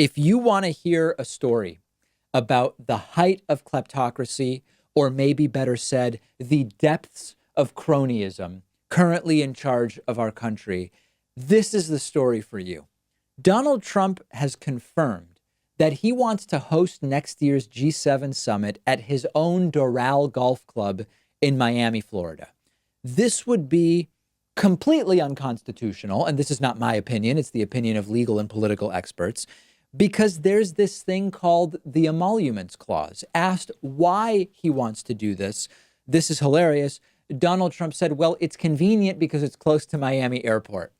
If you want to hear a story about the height of kleptocracy, or maybe better said, the depths of cronyism currently in charge of our country, this is the story for you. Donald Trump has confirmed that he wants to host next year's G7 summit at his own Doral golf club in Miami, Florida. This would be completely unconstitutional, and this is not my opinion, it's the opinion of legal and political experts, because there's this thing called the Emoluments clause. Asked why he wants to do this, this is hilarious, Donald Trump said, well, it's convenient because it's close to Miami Airport.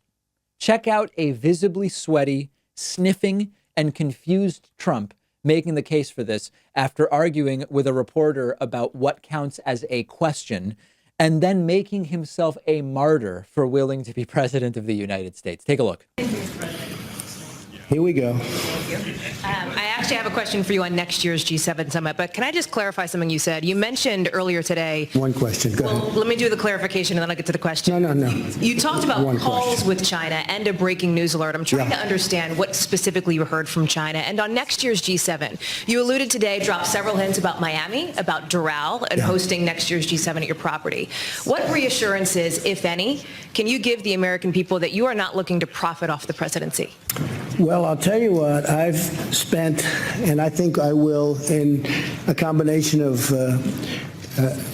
Check out a visibly sweaty, sniffing, and confused Trump making the case for this after arguing with a reporter about what counts as a question, and then making himself a martyr for willing to be president of the United States. Take a look. Here we go. I actually have a question for you on next year's G7 summit, but can I just clarify something you said? You mentioned earlier today. One question. Go ahead. Let me do the clarification and then I'll get to the question. No. You talked about One calls question. with China and a breaking news alert. I'm trying to understand what specifically you heard from China. And on next year's G7, you alluded today, dropped several hints about Miami, about Doral, and hosting next year's G7 at your property. What reassurances, if any, can you give the American people that you are not looking to profit off the presidency? Well, I'll tell you what, I've spent, and I think I will, in a combination of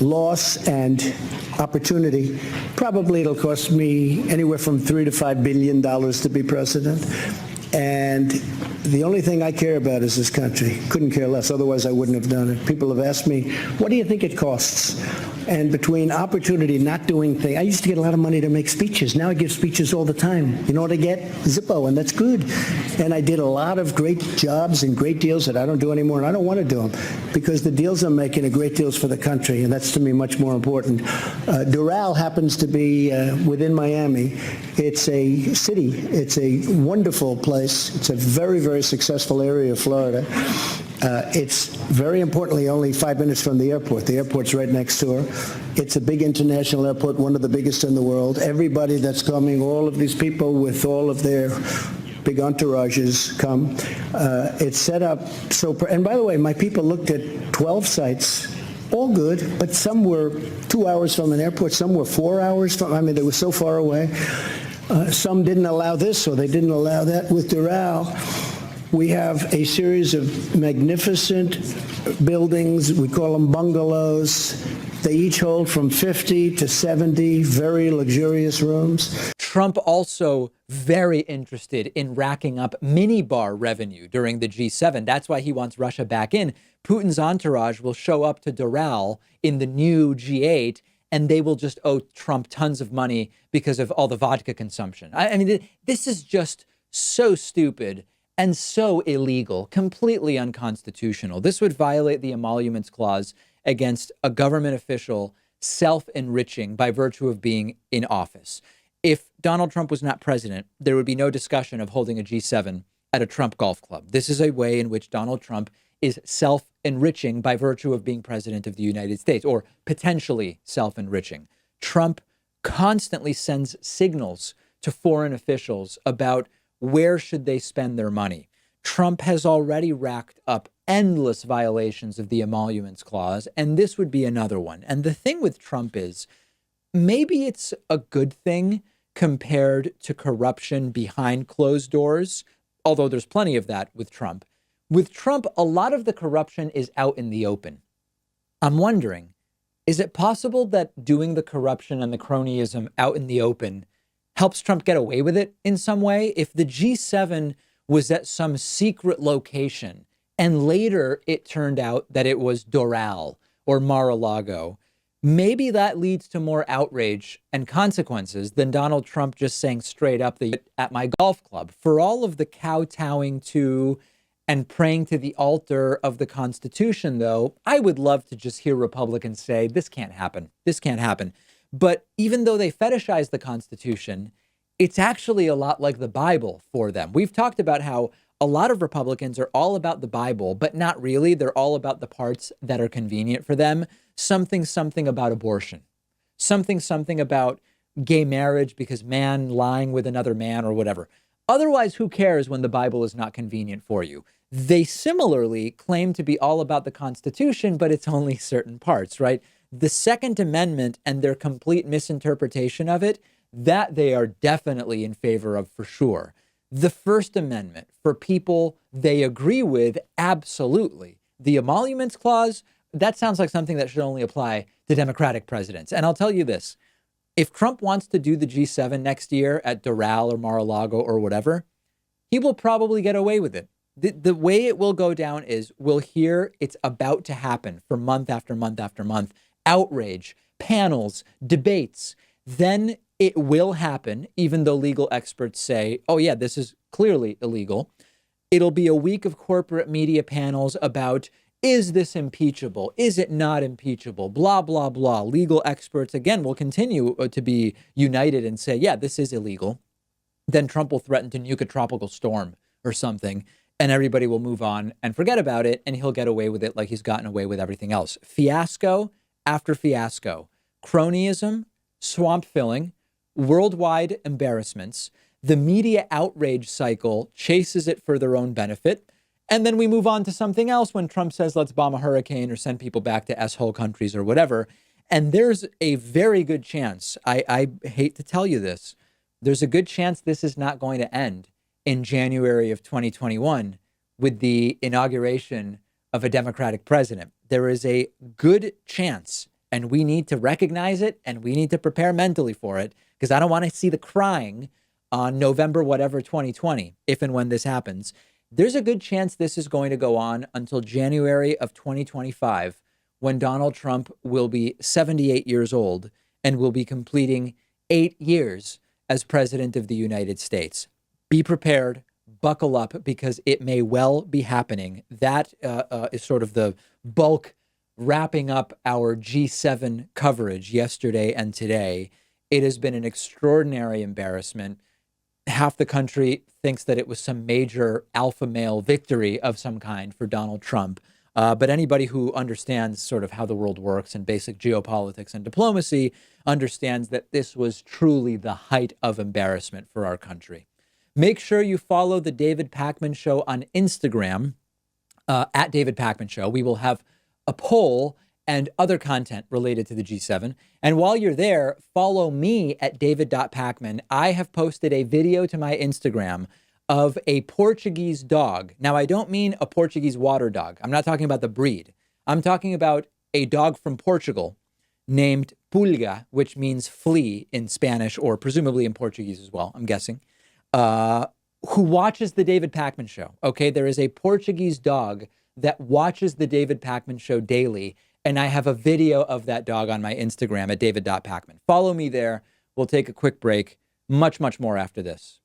loss and opportunity. Probably it'll cost me anywhere from $3 to $5 billion to be president. And the only thing I care about is this country. Couldn't care less, otherwise I wouldn't have done it. People have asked me, what do you think it costs? And between opportunity, not doing things, I used to get a lot of money to make speeches. Now I give speeches all the time. You know what I get? Zippo, and that's good. And I did a lot of great jobs and great deals that I don't do anymore, and I don't want to do them because the deals I'm making are great deals for the country, and that's to me much more important. Doral happens to be within Miami. It's a city. It's a wonderful place. It's a very, very successful area of Florida. It's very importantly only 5 minutes from the airport. The airport's right next door. It's a big international airport, one of the biggest in the world. Everybody that's coming, all of these people with all of their big entourages come. It's set up so, and by the way, my people looked at 12 sites, all good, but some were 2 hours from an airport, some were 4 hours from, I mean, they were so far away. Some didn't allow this or they didn't allow that. With Doral, we have a series of magnificent buildings. We call them bungalows. They each hold from 50 to 70 very luxurious rooms. Trump also very interested in racking up minibar revenue during the G7. That's why he wants Russia back in. Putin's entourage will show up to Doral in the new G8, and they will just owe Trump tons of money because of all the vodka consumption. I mean, this is just so stupid and so illegal, completely unconstitutional. This would violate the Emoluments clause against a government official self-enriching by virtue of being in office. If Donald Trump was not president, there would be no discussion of holding a G7 at a Trump golf club. This is a way in which Donald Trump is self-enriching by virtue of being president of the United States, or potentially self-enriching. Trump constantly sends signals to foreign officials about where should they spend their money. Trump has already racked up endless violations of the Emoluments clause, and this would be another one. And the thing with Trump is, maybe it's a good thing compared to corruption behind closed doors, although there's plenty of that with Trump. With Trump, a lot of the corruption is out in the open. I'm wondering, is it possible that doing the corruption and the cronyism out in the open helps Trump get away with it in some way? If the G7 was at some secret location and later it turned out that it was Doral or Mar-a-Lago, maybe that leads to more outrage and consequences than Donald Trump just saying straight up that at my golf club. For all of the kowtowing to and praying to the altar of the Constitution, though, I would love to just hear Republicans say, this can't happen. This can't happen. But even though they fetishize the Constitution, it's actually a lot like the Bible for them. We've talked about how a lot of Republicans are all about the Bible, but not really. They're all about the parts that are convenient for them. Something about abortion. Something about gay marriage because man lying with another man or whatever. Otherwise, who cares when the Bible is not convenient for you? They similarly claim to be all about the Constitution, but it's only certain parts, right? The Second Amendment and their complete misinterpretation of it, that they are definitely in favor of for sure. The First Amendment, for people they agree with, absolutely. The Emoluments Clause, that sounds like something that should only apply to Democratic presidents. And I'll tell you this, if Trump wants to do the G7 next year at Doral or Mar-a-Lago or whatever, he will probably get away with it. The way it will go down is we'll hear it's about to happen for month after month after month. Outrage, panels, debates. Then it will happen, even though legal experts say, oh yeah, this is clearly illegal. It'll be a week of corporate media panels about, is this impeachable? Is it not impeachable? Blah, blah, blah. Legal experts, again, will continue to be united and say, yeah, this is illegal. Then Trump will threaten to nuke a tropical storm or something, and everybody will move on and forget about it, and he'll get away with it like he's gotten away with everything else. Fiasco after fiasco. Cronyism, swamp filling, worldwide embarrassments. The media outrage cycle chases it for their own benefit. And then we move on to something else when Trump says, let's bomb a hurricane or send people back to S-hole countries or whatever. And there's a very good chance, I hate to tell you this, there's a good chance this is not going to end in January of 2021 with the inauguration of a Democratic president. There is a good chance, and we need to recognize it, and we need to prepare mentally for it, because I don't want to see the crying on November whatever 2020, if and when this happens. There's a good chance this is going to go on until January of 2025, when Donald Trump will be 78 years old and will be completing 8 years as president of the United States. Be prepared, buckle up, because it may well be happening. That is sort of the bulk wrapping up our G7 coverage yesterday and today. It has been an extraordinary embarrassment. Half the country thinks that it was some major alpha male victory of some kind for Donald Trump. But anybody who understands sort of how the world works and basic geopolitics and diplomacy understands that this was truly the height of embarrassment for our country. Make sure you follow the David Pakman Show on Instagram, at David Pakman Show. We will have a poll and other content related to the G7. And while you're there, follow me at david.pakman. I have posted a video to my Instagram of a Portuguese dog. Now, I don't mean a Portuguese water dog. I'm not talking about the breed. I'm talking about a dog from Portugal named Pulga, which means flea in Spanish, or presumably in Portuguese as well, I'm guessing, who watches the David Pakman Show. Okay, there is a Portuguese dog that watches the David Pakman Show daily, and I have a video of that dog on my Instagram at david.pakman. Follow me there. We'll take a quick break. Much, much more after this.